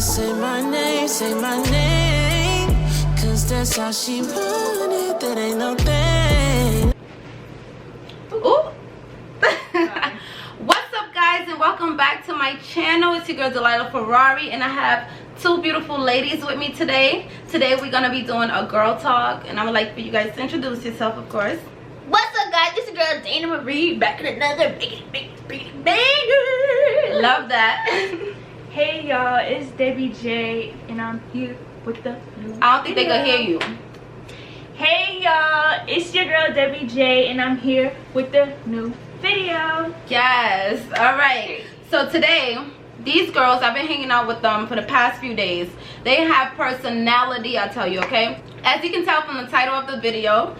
just say my name, cause that's how she want it, that ain't no thing. Ooh. What's up, guys, and welcome back to my channel. It's your girl DILYLAH.ferrari, and I have two beautiful ladies with me today. Today we're gonna be doing a girl talk, and I would like for you guys to introduce yourself, of course. What's up, guys? This is your girl Daina Marie, back in another big banger. Love that. Hey y'all, it's Debbie J, and I'm here with the new I don't think they can hear you. Hey y'all, it's your girl Debbie J, and I'm here with the new video. Yes. All right. So today, these girls, I've been hanging out with them for the past few days. They have personality, I tell you, okay? As you can tell from the title of the video,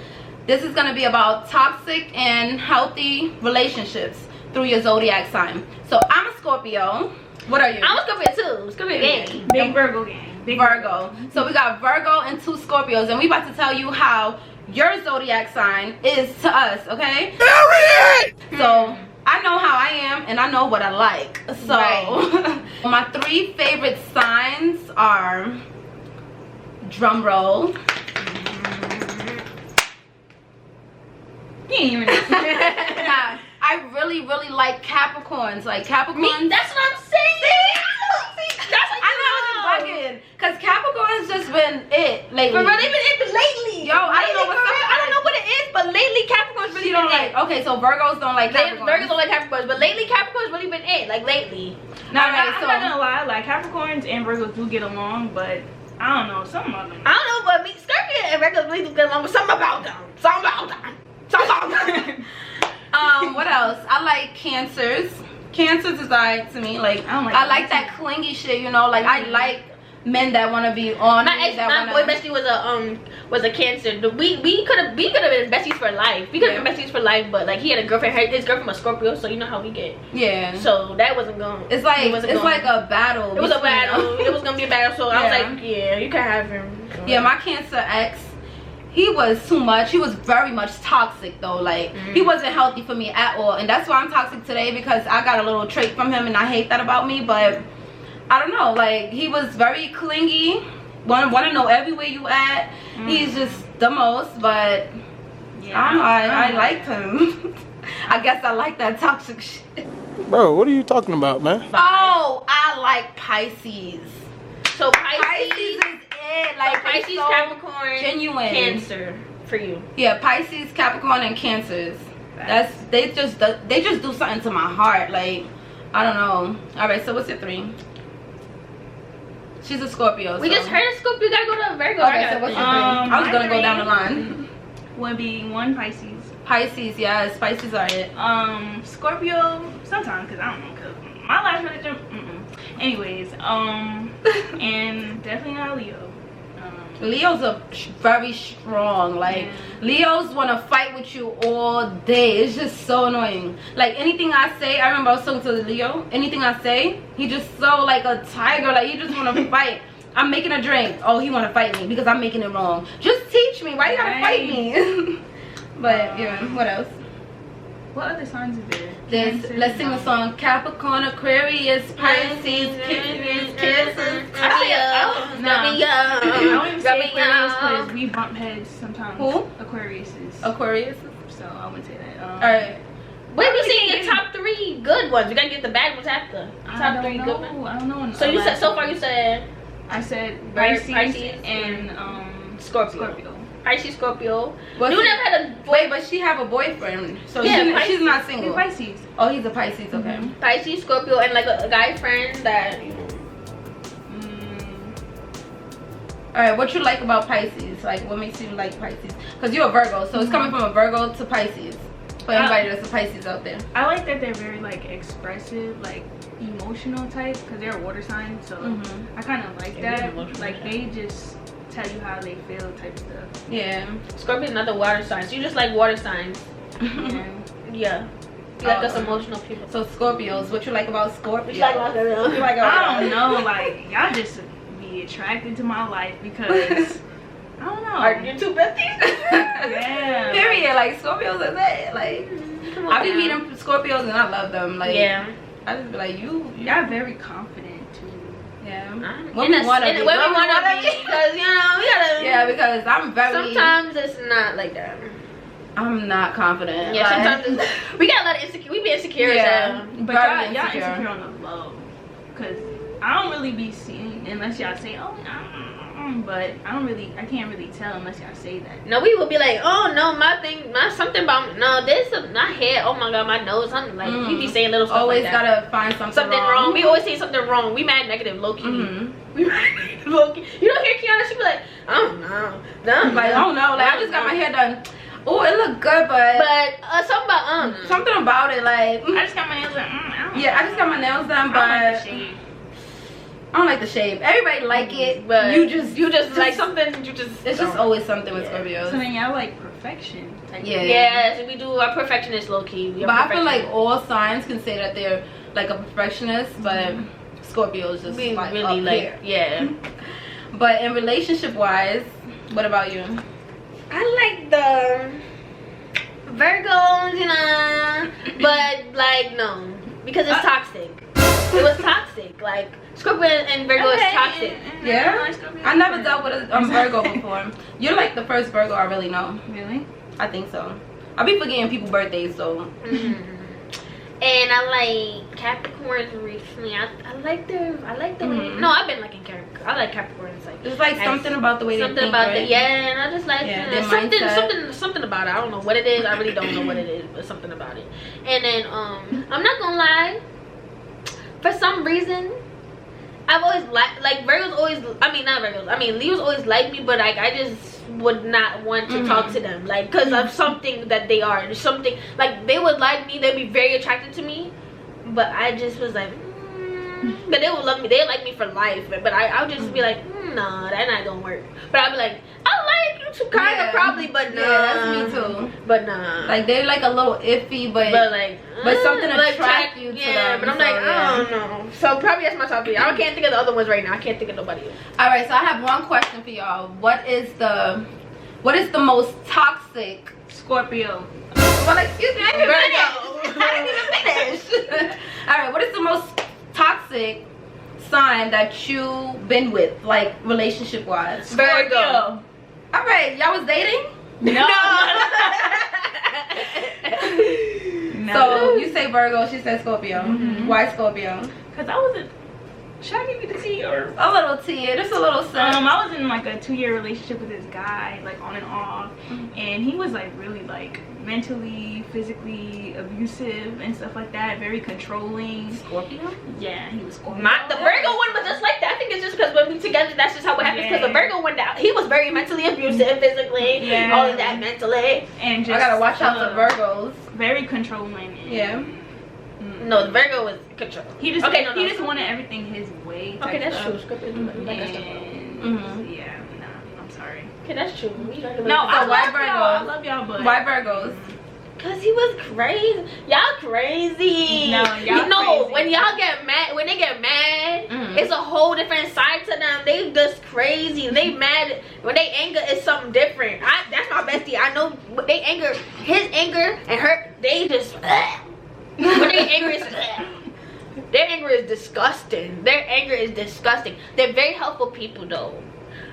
this is going to be about toxic and healthy relationships through your zodiac sign. So I'm a Scorpio. What are you? I'm a Scorpio too. Scorpio gang. Big Virgo gang. Big Virgo. So we got Virgo and two Scorpios, and we about to tell you how your zodiac sign is to us, okay? So I know how I am, and I know what I like. So Right. My three favorite signs are, drum roll. Nah, I really like Capricorns. Like Capricorns. That's what I'm saying. That's what I know it's bugging, cause Capricorn's just been it lately. But they've been it lately. Yo, I don't know what's up. I don't know what it is, but lately Capricorn's really You don't been like. it. Okay, so Virgos don't like Capricorns. Virgos don't like Capricorns, but lately Capricorn's really been it. Like lately. I'm not gonna lie, like Capricorns and Virgos do get along, but I don't know, something about them. I don't know, but me, Scorpio and Virgos really do get along, but something about them. Something about them. What else? I like Cancers. Cancers is alright to me. Like I like that clingy shit, you know. Like I like men that want to be on. My boy bestie was a Cancer. We could have been besties for life. We could have been besties for life, but like he had a girlfriend. His girlfriend was Scorpio, so you know how we get. Yeah. So that wasn't going. It's like like a battle. It was a battle. It was gonna be a battle. So I was like, yeah, you can have him. Yeah, my Cancer ex, he was too much. He was very much toxic though. Like he wasn't healthy for me at all, and that's why I'm toxic today, because I got a little trait from him and I hate that about me. But I don't know, like he was very clingy, want to know everywhere you at. He's just the most, but yeah, I don't know, I liked him. I guess I like that toxic shit. Bro, what are you talking about, man? Oh, I like Pisces. So Pisces is it. Like so Pisces, so Capricorn, genuine. Cancer for you. Yeah, Pisces, Capricorn, and Cancers. They just do something to my heart. Like I don't know. All right, so what's your three? She's a Scorpio. We just heard a Scorpio. You gotta go to a Virgo. Okay, so what's your three? I was gonna go down the line. Would be one Pisces. Pisces, yes, Pisces are it. Scorpio sometimes, cause I don't know, cause my life religion. Anyways, and definitely not Leo. Leos are very strong. Like Leos want to fight with you all day. It's just so annoying. Like anything I say, I remember I was talking to the Leo. Anything I say, he just so like a tiger. Like he just want to fight. I'm making a drink. Oh, he want to fight me because I'm making it wrong. Just teach me. Why you gotta fight me? But yeah, what else? What other signs is there? Let's sing the song. Capricorn, Aquarius, Pisces, Cancer. I don't even say Aquarius because we bump heads sometimes. Who? Aquarius. So I wouldn't say that. Alright. Wait, we seen your top three good ones. We gotta get the bad ones after. Top three good ones. I don't know. So you said so far. You said. I said Pisces and Scorpio. Pisces, Scorpio. Well, you never had a wait, but she have a boyfriend, so yeah, she's not single. Pisces. Oh, he's a Pisces. Okay. Pisces, Scorpio, and like a guy friend that. You know. All right, what you like about Pisces? Like, what makes you like Pisces? Because you're a Virgo, so it's coming from a Virgo to Pisces. For anybody that's a Pisces out there. I like that they're very like expressive, like emotional type, because they're a water sign. So I kind of like that. Like they just tell you how they feel type stuff. Yeah. Scorpio is another water sign, so you just like water signs. Yeah. You like us emotional people. So Scorpios, what you like about Scorpio? You like I don't know, like y'all just be attracted to my life because I don't know. Are you two besties? Yeah. Period. Like Scorpios are that. Like I be meeting Scorpios and I love them. Like I just be like, y'all very confident too. Yeah. When we want to be, because you know we gotta. Yeah, because I'm very. Sometimes it's not like that. I'm not confident. Yeah, like, sometimes we got a lot of insecure. We be insecure. Yeah, but y'all insecure on the low, cause I don't really be seeing unless y'all say, oh, but I can't really tell unless y'all say that. No, we will be like, oh no, something about no, this my head. Oh my god, my nose. I'm like, we be saying little stuff. Always like that. gotta find something wrong. We always say something wrong. We mad negative, low key. We mad negative, low key. You don't hear Kiana? She be like, I don't know. Like, I don't know. Like, I just got my hair done. Oh, it looked good, but something about something about it, like I just got my nails done. I just got my nails done, but I don't like the shape. I don't like the shape. Everybody like it, but you just like something. You just it's just always something with Scorpios. So then y'all like perfection. Yes, we do. Our perfectionist low key. But I feel like all signs can say that they're like a perfectionist, but Scorpios just we like really up like here. yeah. But in relationship wise, what about you? I like the Virgos, you know, but like no, because it's toxic. It was toxic. Like Scorpio and Virgo is toxic. Yeah, I never dealt with a Virgo before. You're like the first Virgo I really know. Really? I think so. I be forgetting people's birthdays, so. And I like Capricorns recently. I like their way. No, I've been liking Capricorn. I like Capricorns. Like there's like something about the way they think, right? yeah, and I just like something about it. I don't know what it is. I really don't know what it is, but something about it. And then I'm not gonna lie. For some reason, I've always like Virgos always. I mean not Virgos. I mean Leos always like me, but like I just would not want to talk to them, like because of something that they are. There's something like they would like me. They'd be very attracted to me, but I just was like. But they would love me. They like me for life. But I would just be like, nah, that's not gonna work. But I'd be like, I like you too, kind of probably, but nah. Yeah, that's me too. But nah. Like they like a little iffy, but something attract you to them. But I'm like, I don't know. So probably that's my top 3. I can't think of the other ones right now. I can't think of nobody else. All right, so I have one question for y'all. What is the most toxic Scorpio? Well, excuse me, I didn't finish. All right, what is the most toxic sign that you've been with, like relationship wise? Virgo. All right, y'all was dating? No. So you say Virgo, she said Scorpio. Why Scorpio? Because I wasn't. Should I give you the tea or a little tea? Just a little sun. I was in like a 2-year relationship with this guy, like on and off, and he was like really like mentally, physically abusive and stuff like that. Very controlling. Scorpio? Yeah, he was Scorpio. The Virgo one was just like that. I think it's just because when we together, that's just how it happens. Because the Virgo one, he was very mentally abusive, physically, all of that mentally. And just I gotta watch out for Virgos. Very controlling. Yeah. No, the Virgo was control. He just he just wanted everything his way. Okay, that's true. Yeah, I'm sorry. Okay, that's true. No, I love y'all, but why Virgos? Cause he was crazy. Y'all crazy. No, crazy. When y'all get mad, when they get mad, it's a whole different side to them. They just crazy. They mad. When they anger, it's something different. That's my bestie. I know they anger. His anger and her. They just. When they angry, their anger is disgusting. Their anger is disgusting. They're very helpful people though,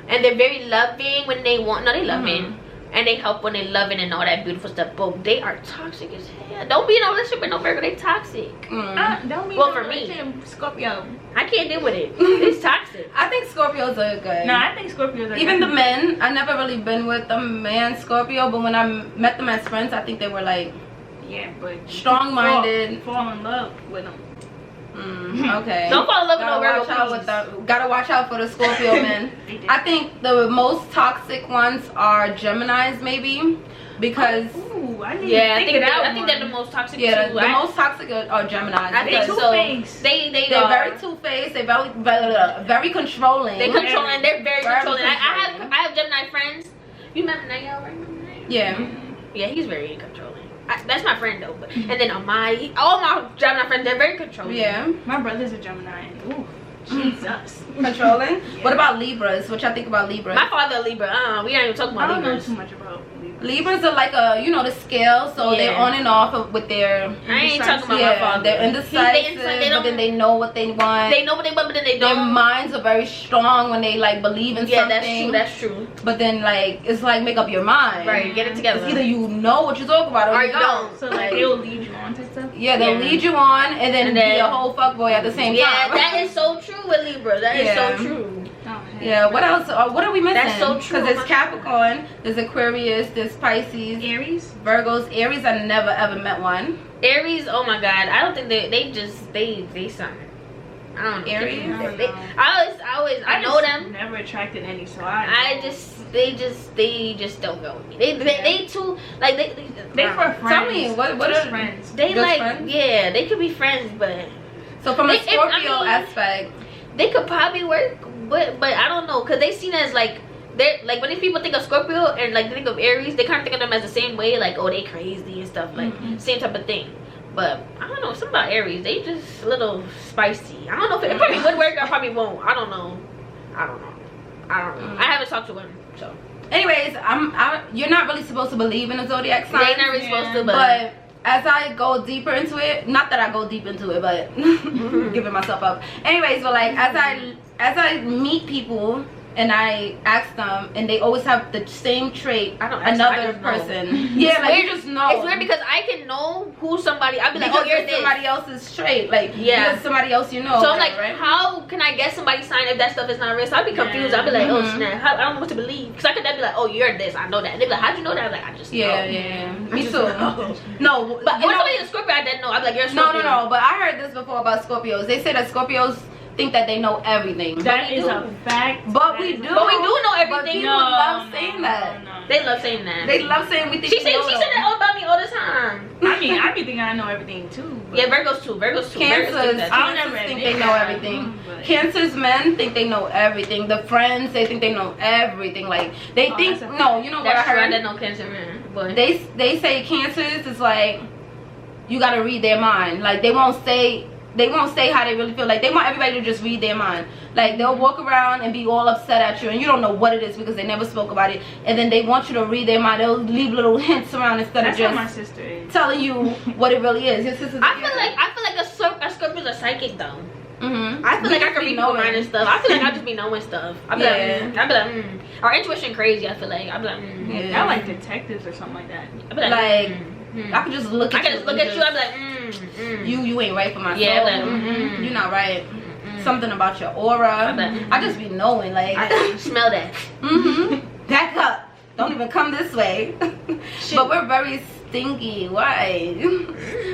and they're very loving when they want. No, they loving. And they help when they loving and all that beautiful stuff. But they are toxic as hell. Don't be in a relationship with no Virgo. They toxic. Don't be for me, Scorpio. I can't deal with it. It's toxic. I think Scorpios are good. No, I think Scorpios are even good. the men. I never really been with a man Scorpio, but when I met them as friends, I think they were like but strong-minded. Fall in love with them. Okay. Don't fall in love with no Virgo. Gotta watch out for the Scorpio men. I think the most toxic ones are Geminis, maybe, because I think they're the most toxic. Yeah, too. the most toxic are Geminis. I think so. They're very two-faced. They're very controlling. They're controlling. They're very controlling. I have Gemini friends. You remember Naya, right? Yeah. Yeah, he's very controlling. That's my friend though. But and then Amai, all my Gemini friends, they're very controlling. Yeah. My brother's a Gemini. Ooh, Jesus. Controlling? Yeah. What about Libras? What y'all think about Libras? My father a Libra. We don't even talk about Libras. I don't know too much about Libras are like a, you know, the scale, so they're on and off with their. I ain't talking about my father. They're indecisive, but then they know what they want. They know what they want, but then they don't. Their minds are very strong when they like believe in something. That's true. But then like it's like make up your mind. Right, get it together. It's either you know what you're talking about or you don't. So like they'll lead you on to stuff. Yeah, they'll lead you on and then be a whole fuckboy at the same time. Yeah, that is so true with Libra. That is so true. Yeah, what else? What are we missing? That's so true. Because there's Capricorn, there's Aquarius, there's Pisces, Aries, Virgos. Aries, I never ever met one. Aries, oh my god, I don't think they something. I don't know. Aries. I know them. Never attracted any, so they just don't go with me. They too like they for friends. Tell me what are friends? They just like friends? Yeah, they could be friends, but so from a Scorpio aspect, they could probably work, but I don't know, cause they seen as like they're like when these people think of Scorpio and like they think of Aries, they kind of think of them as the same way, like oh they crazy and stuff, like same type of thing. But I don't know, something about Aries, they just a little spicy. I don't know if it probably would work or probably won't. I don't know. I haven't talked to them, so. Anyways, you're not really supposed to believe in a zodiac sign. They're not really supposed to, but as I go deeper into it, not that I go deep into it, but giving myself up. Anyways, but like as I meet people and I ask them, and they always have the same trait. Another person. Yeah, like you just know. It's weird because I can know who somebody. I'll be like, because oh, you're this. Somebody else's trait, like because somebody else you know. So I'm like, right? how can I guess somebody's sign if that stuff is not real? So I'll be confused. I'll be like, oh snap, I don't know what to believe. Because I could then be like, oh, you're this. I know that. And they be like, how'd you know that? I'm like, I just know. Yeah. Me too. No, but when somebody's a Scorpio, I didn't know. I'm like, you're a Scorpio. No. But I heard this before about Scorpios. They say that Scorpios think that they know everything. That is a fact. But we do. But we do know everything. But people love saying that. They love saying that. They love saying we think. She said that all about me all the time. I mean, I be thinking I know everything too. Yeah, Virgos too. Cancers think they know everything. Cancers men think they know everything. The friends, they think they know everything. Like they think you know what I heard. I didn't know Cancer men. But they say Cancers is like you gotta read their mind. Like they won't say how they really feel. Like they want everybody to just read their mind. Like they'll walk around and be all upset at you and you don't know what it is because they never spoke about it, and then they want you to read their mind. They'll leave little hints around instead of just my sister is. Telling you what it really is. Your sister's I feel like a Scorpio's a psychic though. I feel like I can read people's mind and stuff. I feel like I just be knowing stuff. I be like, Our intuition crazy. I feel like I be like, I like detectives or something like that. I be like, I can just look at you. I can just look at you. I be like, you ain't right for my soul. Yeah, like, you're not right. Something about your aura. I just be knowing, like I smell that. Back up. Don't even come this way. But we're very stingy. Why?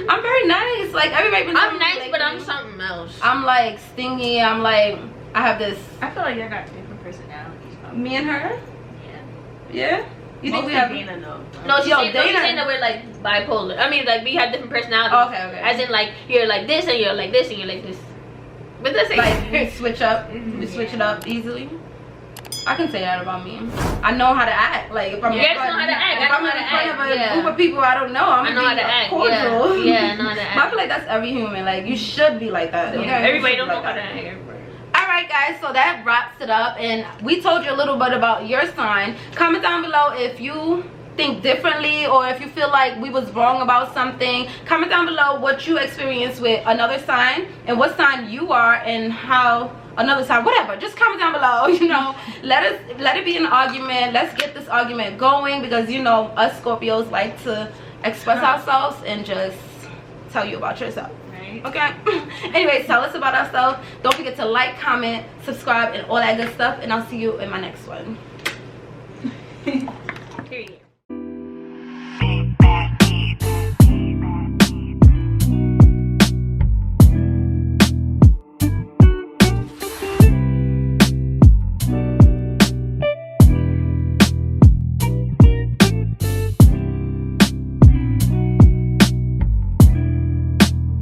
I'm very nice. Like everybody been I'm nice, but I'm something else. I'm like stingy. I'm like I have this. I feel like y'all got different personalities. Me and her. Yeah. You think we have Daina though? No, she's saying that we're like bipolar. I mean, like we have different personalities. Okay. As in, like you're like this and you're like this and you're like this. But that's like we switch up. We switch it up easily. I can say that about me. I know how to act. Like if I'm in front of a group of people I don't know, I know how to act. Cordial. Yeah, I know how to act. But I feel like that's every human. Like you should be like that. Yeah. Everybody don't know how to act. Alright guys, so that wraps it up, and we told you a little bit about your sign. Comment down below if you think differently or if you feel like we was wrong about something. Comment down below what you experienced with another sign and what sign you are and how another sign, whatever. Just comment down below, you know. Let it be an argument. Let's get this argument going because you know us Scorpios like to express ourselves and just tell you about yourself. Okay. Anyways, tell us about ourselves. Don't forget to like, comment, subscribe, and all that good stuff. And I'll see you in my next one.